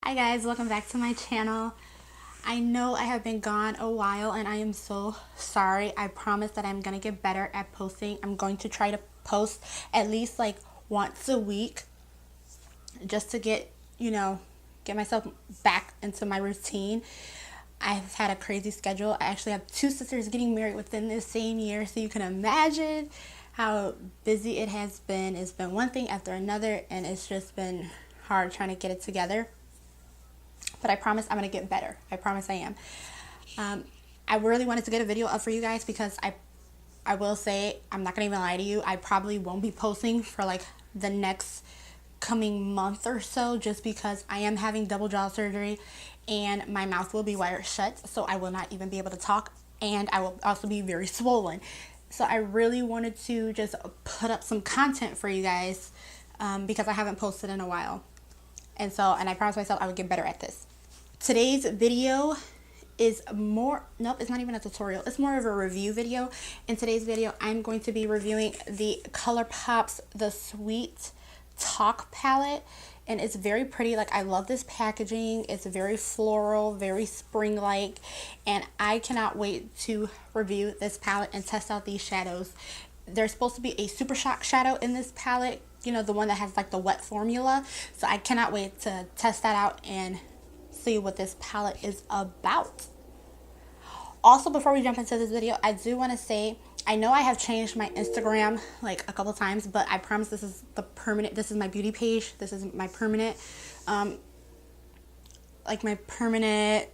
Hi guys, welcome back to my channel. I know I have been gone a while and I am so sorry. I promise that I'm gonna get better at posting. I'm going to try to post at least like once a week just to get myself back into my routine. I've had a crazy schedule. I actually have two sisters getting married within this same year, so you can imagine how busy it has been. It's been one thing after another and it's just been hard trying to get it together. But I promise I'm going to get better. I promise I am. I really wanted to get a video up for you guys because I will say, I'm not going to even lie to you, I probably won't be posting for like the next coming month or so, just because I am having double jaw surgery and my mouth will be wired shut, so I will not even be able to talk, and I will also be very swollen. So I really wanted to just put up some content for you guys because I haven't posted in a while. And I promised myself I would get better at this. Today's video is it's not even a tutorial. It's more of a review video. In today's video, I'm going to be reviewing the Colourpop's The Sweet Talk palette. And it's very pretty. Like, I love this packaging. It's very floral, very spring-like. And I cannot wait to review this palette and test out these shadows. There's supposed to be a Super Shock shadow in this palette. You know, the one that has like the wet formula. So I cannot wait to test that out and see what this palette is about. Also, before we jump into this video, I do want to say, I know I have changed my Instagram like a couple times, but I promise this is this is my beauty page. This is my permanent, my permanent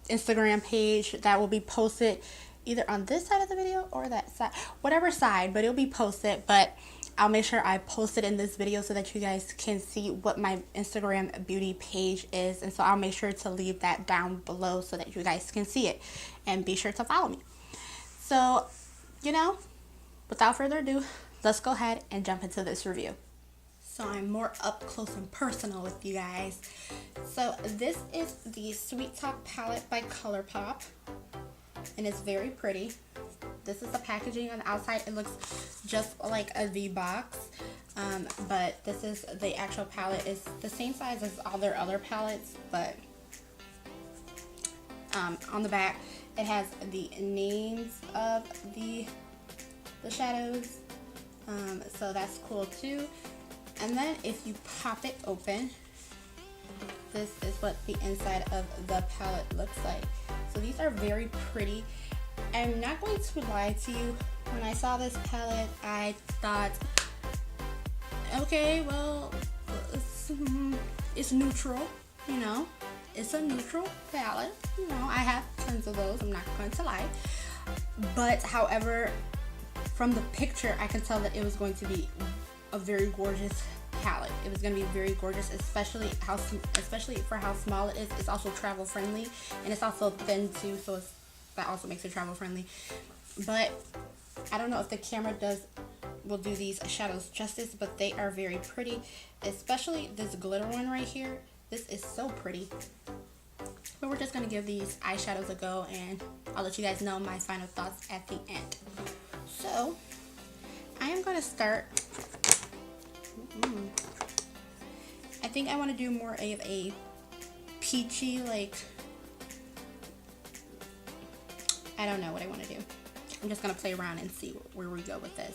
Instagram page that will be posted either on this side of the video or that side, whatever side, but it'll be posted. But I'll make sure I post it in this video so that you guys can see what my Instagram beauty page is. And so I'll make sure to leave that down below so that you guys can see it, and be sure to follow me. So, without further ado, let's go ahead and jump into this review. So I'm more up close and personal with you guys. So this is the Sweet Talk palette by Colourpop, and it's very pretty. This is the packaging on the outside. It looks just like a V-box, but this is the actual palette. It's the same size as all their other palettes, but on the back it has the names of the shadows, so that's cool too. And then if you pop it open, this is what the inside of the palette looks like. So these are very pretty. I'm not going to lie to you. When I saw this palette, I thought, okay, well, it's neutral, It's a neutral palette. I have tons of those. I'm not going to lie. But, however, from the picture, I can tell that it was going to be a very gorgeous palette. It was going to be very gorgeous, especially for how small it is. It's also travel friendly, and it's also thin too, so that also makes it travel friendly. But I don't know if the camera will do these shadows justice, but they are very pretty, especially this glitter one right here. This is so pretty. But we're just going to give these eyeshadows a go, and I'll let you guys know my final thoughts at the end. So I am going to start. I think I want to do more of a peachy, I don't know what I want to do. I'm just going to play around and see where we go with this.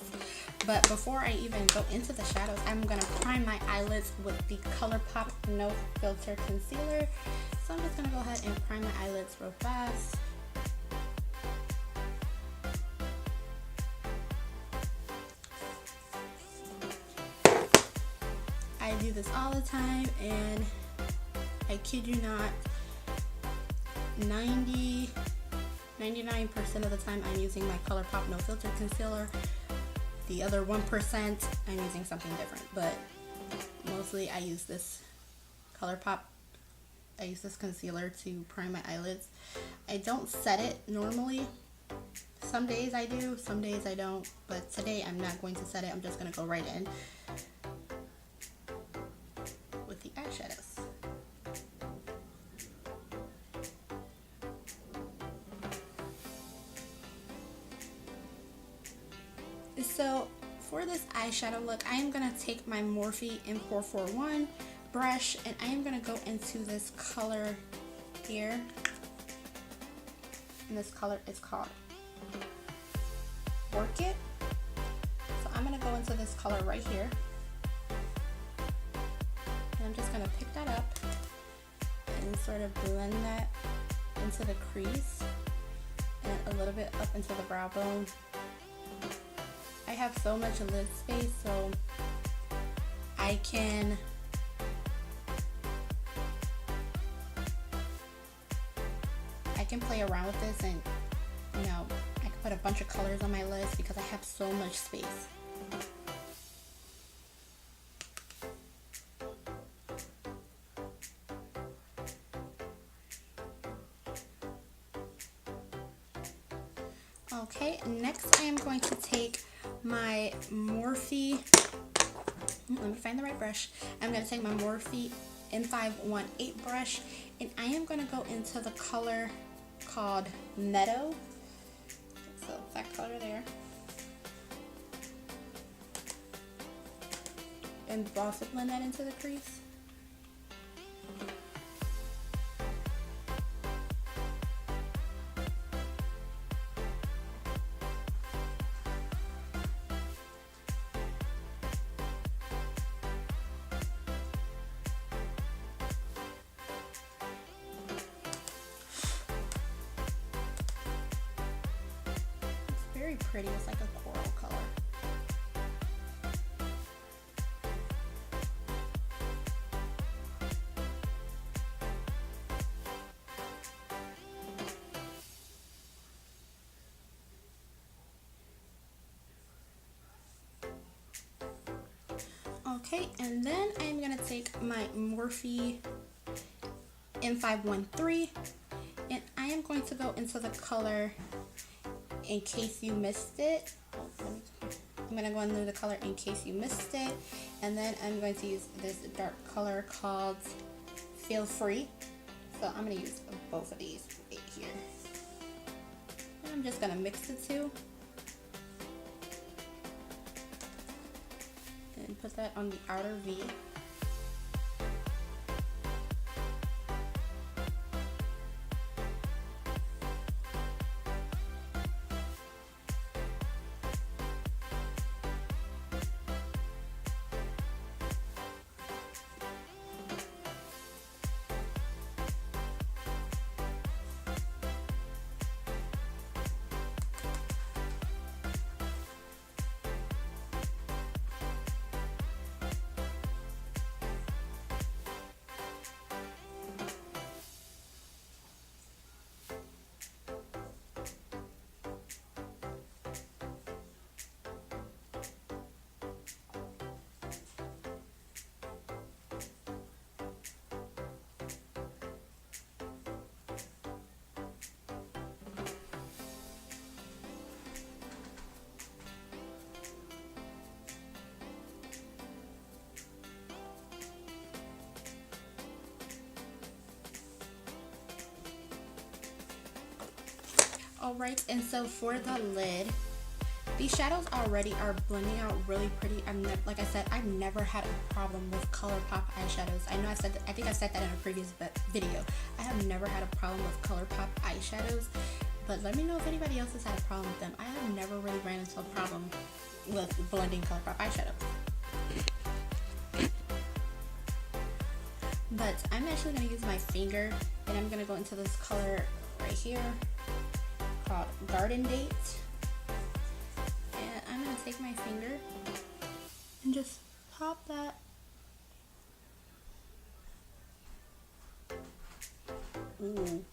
But before I even go into the shadows, I'm going to prime my eyelids with the Colourpop No Filter Concealer. So I'm just going to go ahead and prime my eyelids real fast. I do this all the time, and I kid you not, 99% of the time I'm using my Colourpop No Filter Concealer. The other 1% I'm using something different, but mostly I use this Colourpop. I use this concealer to prime my eyelids. I don't set it normally. Some days I do, some days I don't, but today I'm not going to set it. I'm just going to go right in with the eyeshadows. So for this eyeshadow look, I am going to take my Morphe M441 brush, and I am going to go into this color here. And this color is called Orchid. So I'm going to go into this color right here. And I'm just going to pick that up and sort of blend that into the crease and a little bit up into the brow bone. I have so much lid space, so I can play around with this, and you know, I can put a bunch of colors on my list because I have so much space. Okay, next I am going to take my Morphe, let me find the right brush. I'm going to take my Morphe M518 brush, and I am going to go into the color called Meadow. So that color there. And also blend that into the crease. Very pretty. It's like a coral color. Okay, and then I'm gonna take my Morphe M513, and I am going to go into the color In Case You Missed It. I'm going to go into the color In Case You Missed It, and then I'm going to use this dark color called Feel Free. So I'm going to use both of these right here. And I'm just going to mix the two and put that on the outer V. Alright, and so for the lid, these shadows already are blending out really pretty. Like I said, I've never had a problem with Colourpop eyeshadows. I know I said that, I think I said that in a previous video. I have never had a problem with Colourpop eyeshadows, but let me know if anybody else has had a problem with them. I have never really ran into a problem with blending Colourpop eyeshadows. But I'm actually going to use my finger, and I'm going to go into this color right here called Garden Date, and I'm going to take my finger and just pop that ooh.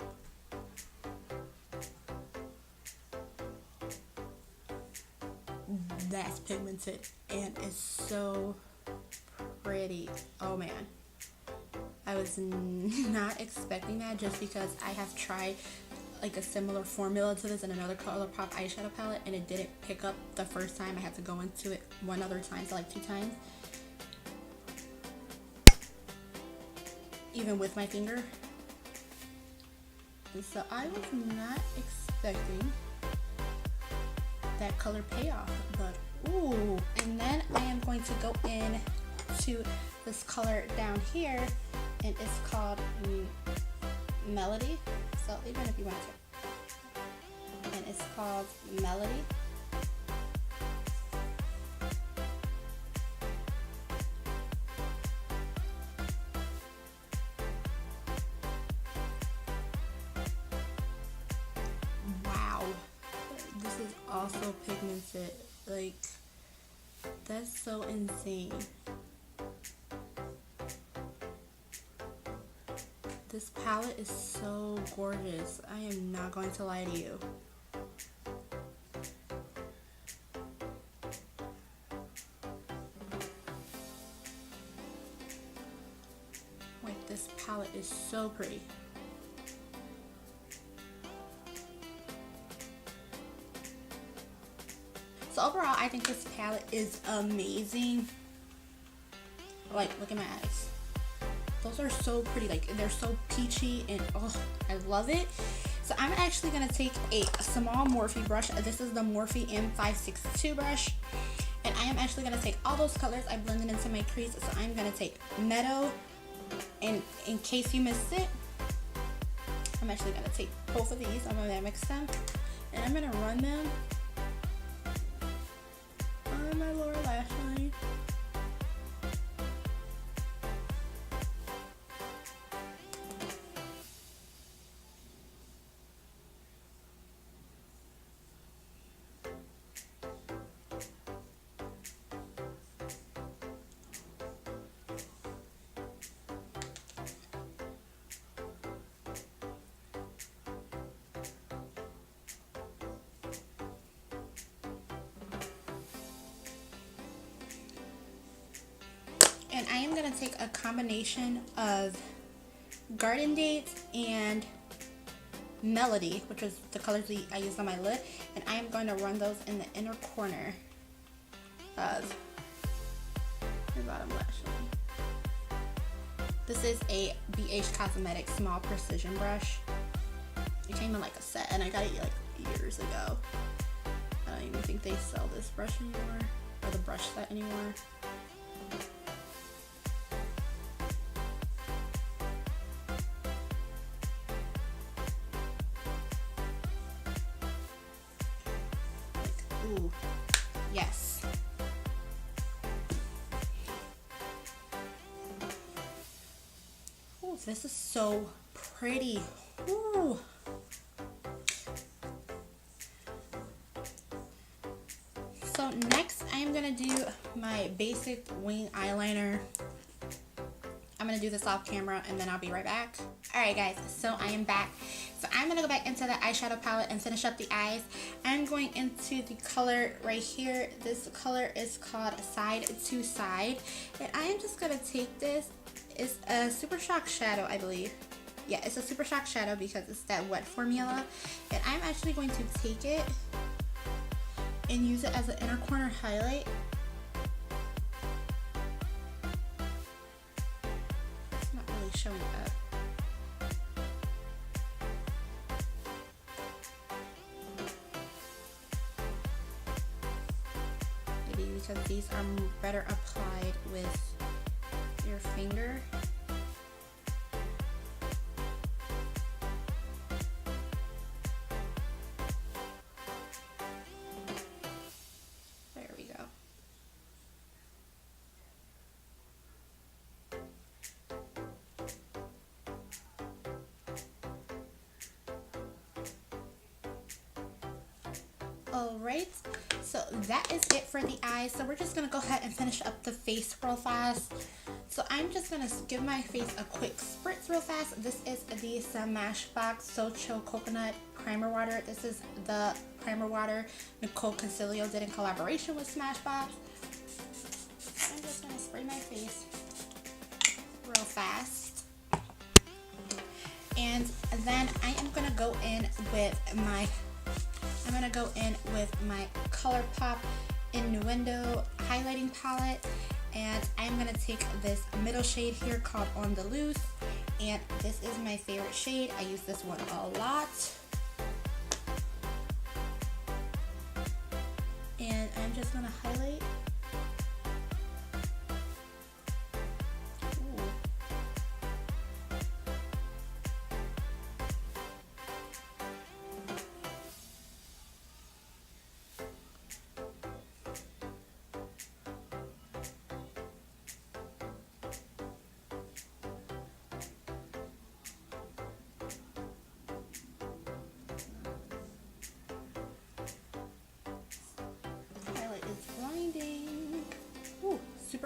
That's pigmented and it's so pretty. Oh man, I was not expecting that, just because I have tried like a similar formula to this in another Colourpop eyeshadow palette, and it didn't pick up the first time. I had to go into it one other time, so like 2 times, even with my finger. And so I was not expecting that color payoff, but ooh. And then I am going to go in to this color down here, and it's called Melody. So even if you want to, and it's called Melody. Wow, this is also pigmented. Like, that's so insane. This palette is so gorgeous. I am not going to lie to you. Like, this palette is so pretty. So overall, I think this palette is amazing. Like, look at my eyes. Those are so pretty. Like, they're so peachy, and oh, I love it. So I'm actually gonna take a small Morphe brush. This is the Morphe M562 brush, and I am actually gonna take all those colors I blended into my crease. So I'm gonna take Meadow, and in case you missed it, I'm actually gonna take both of these. I'm gonna mix them, and I'm gonna run them on my lower lash line. And I am going to take a combination of Garden Date and Melody, which is the colors I used on my lid, and I am going to run those in the inner corner of my bottom lash line. This is a BH Cosmetics small precision brush. It came in like a set, and I got it like years ago. I don't even think they sell this brush anymore, or the brush set anymore. Ooh, yes. Ooh, this is so pretty. Ooh. So next I'm gonna do my basic wing eyeliner. I'm gonna do this off camera and then I'll be right back. Alright guys, so I am back. So I'm gonna go back into the eyeshadow palette and finish up the eyes. I'm going into the color right here. This color is called Side to Side. And I am just gonna take this. It's a Super Shock shadow, I believe. Yeah, it's a Super Shock shadow because it's that wet formula. And I'm actually going to take it and use it as an inner corner highlight. It's not really showing up. Maybe because these are better applied with your finger. There we go. Alright, so that is it for the eyes. So we're just going to go ahead and finish up the face real fast. So I'm just going to give my face a quick spritz real fast. This is the Smashbox So Chill Coconut Primer Water. This is the primer water Nicole Concilio did in collaboration with Smashbox. I'm just going to spray my face real fast. And then I am going to go in with my Colourpop Innuendo highlighting palette, and I'm going to take this middle shade here called On the Loose, and this is my favorite shade. I use this one a lot. And I'm just going to highlight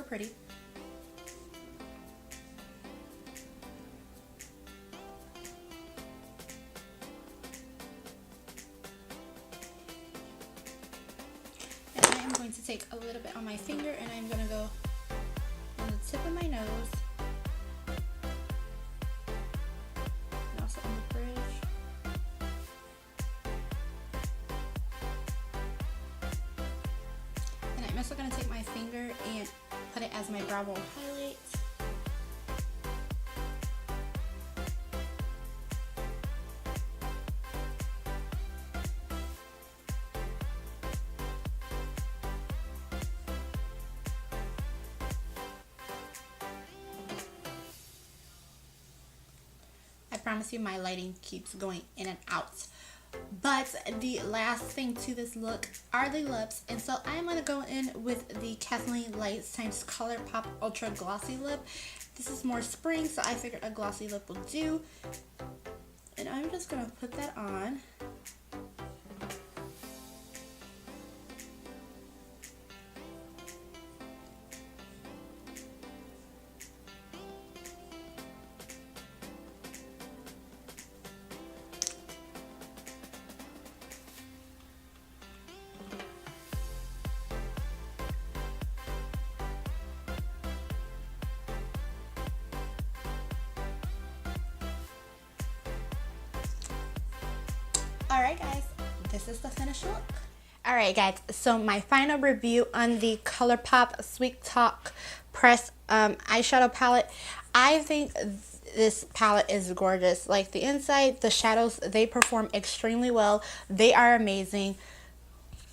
pretty. And I am going to take a little bit on my finger and I'm going to go on the tip of my nose. And also on the bridge. And I'm also going to take my finger and put it as my brow bone highlight. I promise you my lighting keeps going in and out. But the last thing to this look are the lips. And so I'm going to go in with the Kathleen Lights times Colourpop Ultra Glossy Lip. This is more spring, so I figured a glossy lip will do. And I'm just going to put that on. Alright guys, this is the finished look. Alright guys, so my final review on the Colourpop Sweet Talk Press eyeshadow palette. I think this palette is gorgeous. Like the inside, the shadows, they perform extremely well. They are amazing.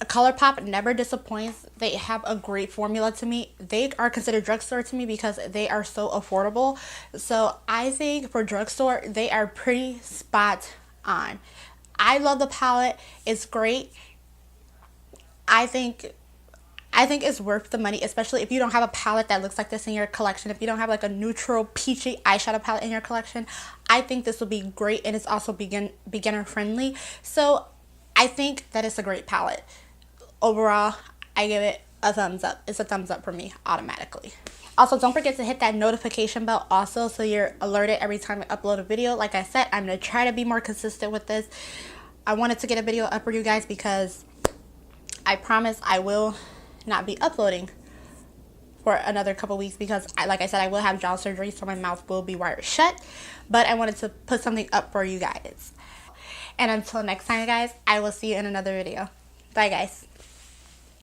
Colourpop never disappoints. They have a great formula to me. They are considered drugstore to me because they are so affordable. So I think for drugstore, they are pretty spot on. I love the palette. It's great. I think it's worth the money, especially if you don't have a palette that looks like this in your collection. If you don't have like a neutral peachy eyeshadow palette in your collection, I think this will be great, and it's also beginner friendly. So I think that it's a great palette. Overall, I give it a thumbs up. It's a thumbs up for me automatically. Also, don't forget to hit that notification bell also so you're alerted every time I upload a video. Like I said, I'm going to try to be more consistent with this. I wanted to get a video up for you guys because I promise I will not be uploading for another couple weeks because, like I said, I will have jaw surgery, so my mouth will be wired shut. But I wanted to put something up for you guys. And until next time, guys, I will see you in another video. Bye, guys.